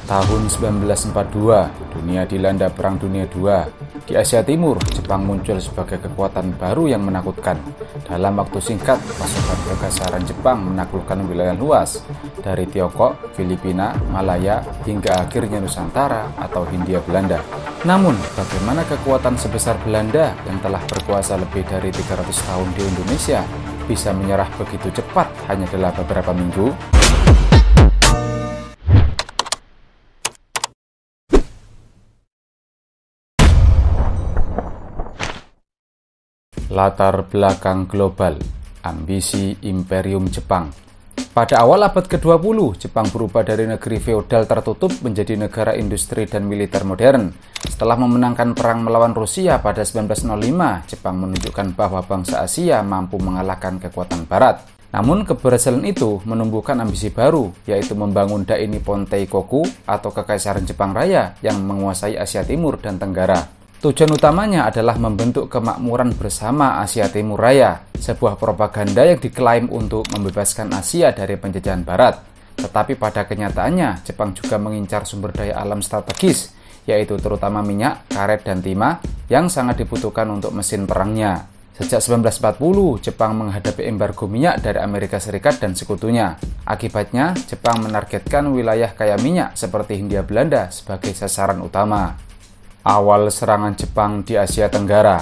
Tahun 1942, dunia dilanda Perang Dunia II. Di Asia Timur, Jepang muncul sebagai kekuatan baru yang menakutkan. Dalam waktu singkat, pasukan Gagasaran Jepang menaklukkan wilayah luas, dari Tiongkok, Filipina, Malaya, hingga akhirnya Nusantara atau Hindia Belanda. Namun, bagaimana kekuatan sebesar Belanda yang telah berkuasa lebih dari 300 tahun di Indonesia bisa menyerah begitu cepat hanya dalam beberapa minggu? Latar belakang global, ambisi Imperium Jepang. Pada awal abad ke-20, Jepang berubah dari negeri feodal tertutup menjadi negara industri dan militer modern. Setelah memenangkan perang melawan Rusia pada 1905, Jepang menunjukkan bahwa bangsa Asia mampu mengalahkan kekuatan Barat. Namun keberhasilan itu menumbuhkan ambisi baru, yaitu membangun Dainippon Teikoku atau Kekaisaran Jepang Raya yang menguasai Asia Timur dan Tenggara. Tujuan utamanya adalah membentuk kemakmuran bersama Asia Timur Raya, sebuah propaganda yang diklaim untuk membebaskan Asia dari penjajahan Barat. Tetapi pada kenyataannya, Jepang juga mengincar sumber daya alam strategis, yaitu terutama minyak, karet, dan timah, yang sangat dibutuhkan untuk mesin perangnya. Sejak 1940, Jepang menghadapi embargo minyak dari Amerika Serikat dan sekutunya. Akibatnya, Jepang menargetkan wilayah kaya minyak seperti Hindia Belanda sebagai sasaran utama. Awal serangan Jepang di Asia Tenggara.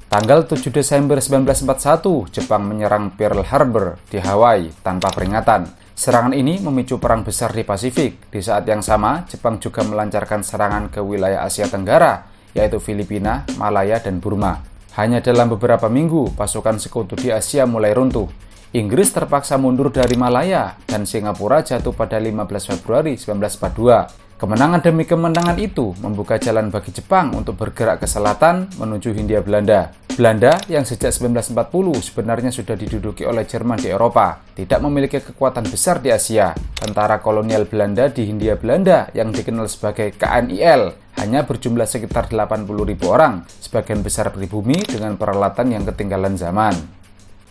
Tanggal 7 Desember 1941, Jepang menyerang Pearl Harbor di Hawaii tanpa peringatan. Serangan ini memicu perang besar di Pasifik. Di saat yang sama, Jepang juga melancarkan serangan ke wilayah Asia Tenggara, yaitu Filipina, Malaya, dan Burma. Hanya dalam beberapa minggu, pasukan sekutu di Asia mulai runtuh. Inggris terpaksa mundur dari Malaya, dan Singapura jatuh pada 15 Februari 1942. Kemenangan demi kemenangan itu membuka jalan bagi Jepang untuk bergerak ke selatan menuju Hindia Belanda. Belanda yang sejak 1940 sebenarnya sudah diduduki oleh Jerman di Eropa, tidak memiliki kekuatan besar di Asia. Tentara kolonial Belanda di Hindia Belanda yang dikenal sebagai KNIL hanya berjumlah sekitar 80.000 orang, sebagian besar pribumi dengan peralatan yang ketinggalan zaman.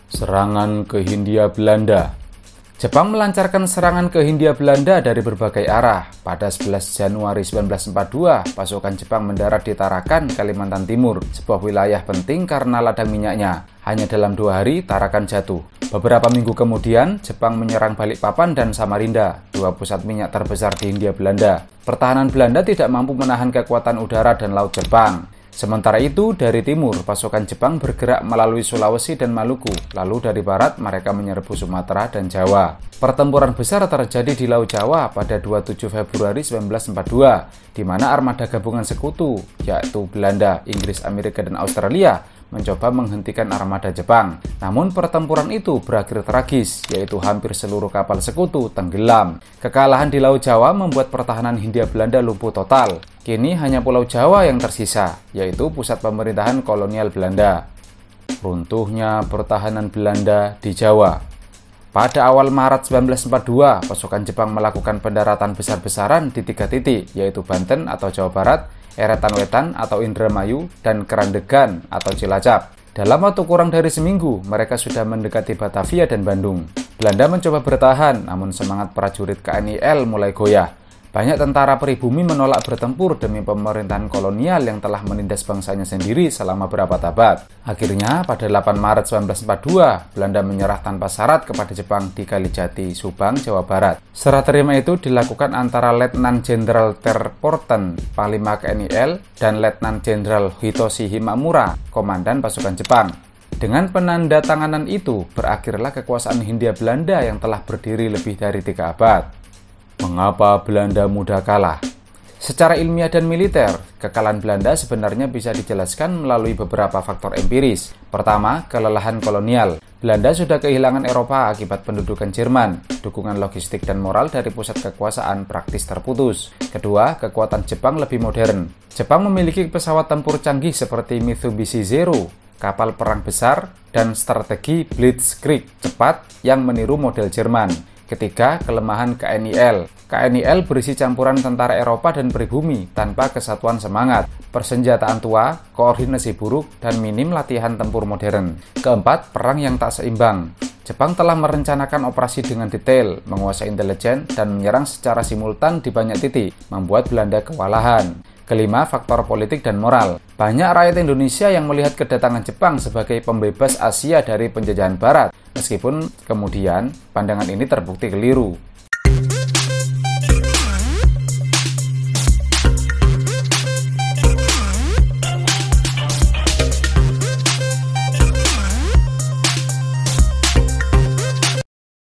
Serangan ke Hindia Belanda. Jepang melancarkan serangan ke Hindia Belanda dari berbagai arah. Pada 11 Januari 1942, pasukan Jepang mendarat di Tarakan, Kalimantan Timur, sebuah wilayah penting karena ladang minyaknya. Hanya dalam 2 hari, Tarakan jatuh. Beberapa minggu kemudian, Jepang menyerang Balikpapan dan Samarinda, 2 pusat minyak terbesar di Hindia Belanda. Pertahanan Belanda tidak mampu menahan kekuatan udara dan laut Jepang. Sementara itu, dari timur, pasukan Jepang bergerak melalui Sulawesi dan Maluku, lalu dari barat mereka menyerbu Sumatera dan Jawa. Pertempuran besar terjadi di Laut Jawa pada 27 Februari 1942, di mana armada gabungan sekutu, yaitu Belanda, Inggris, Amerika, dan Australia, mencoba menghentikan armada Jepang. Namun pertempuran itu berakhir tragis, yaitu hampir seluruh kapal sekutu tenggelam. Kekalahan di Laut Jawa membuat pertahanan Hindia Belanda lumpuh total. Kini hanya Pulau Jawa yang tersisa, yaitu pusat pemerintahan kolonial Belanda. Runtuhnya pertahanan Belanda di Jawa. Pada awal Maret 1942, pasukan Jepang melakukan pendaratan besar-besaran di 3 titik, yaitu Banten atau Jawa Barat, Eretan Wetan atau Indramayu, dan Kerandegan atau Cilacap. Dalam waktu kurang dari seminggu, mereka sudah mendekati Batavia dan Bandung. Belanda mencoba bertahan, namun semangat prajurit KNIL mulai goyah. Banyak tentara pribumi menolak bertempur demi pemerintahan kolonial yang telah menindas bangsanya sendiri selama berabad-abad. Akhirnya, pada 8 Maret 1942, Belanda menyerah tanpa syarat kepada Jepang di Kalijati, Subang, Jawa Barat. Serah terima itu dilakukan antara Letnan Jenderal Terporten, Panglima KNIL, dan Letnan Jenderal Hitoshi Himamura, Komandan pasukan Jepang. Dengan penandatanganan itu, berakhirlah kekuasaan Hindia Belanda yang telah berdiri lebih dari 3 abad. Mengapa Belanda mudah kalah? Secara ilmiah dan militer, kekalahan Belanda sebenarnya bisa dijelaskan melalui beberapa faktor empiris. Pertama, kelelahan kolonial. Belanda sudah kehilangan Eropa akibat pendudukan Jerman. Dukungan logistik dan moral dari pusat kekuasaan praktis terputus. Kedua, kekuatan Jepang lebih modern. Jepang memiliki pesawat tempur canggih seperti Mitsubishi Zero, kapal perang besar, dan strategi Blitzkrieg cepat yang meniru model Jerman. Ketiga, kelemahan KNIL. KNIL berisi campuran tentara Eropa dan pribumi tanpa kesatuan semangat, persenjataan tua, koordinasi buruk, dan minim latihan tempur modern. Keempat, perang yang tak seimbang. Jepang telah merencanakan operasi dengan detail, menguasai intelijen, dan menyerang secara simultan di banyak titik, membuat Belanda kewalahan. Kelima, faktor politik dan moral. Banyak rakyat Indonesia yang melihat kedatangan Jepang sebagai pembebas Asia dari penjajahan Barat, meskipun kemudian pandangan ini terbukti keliru.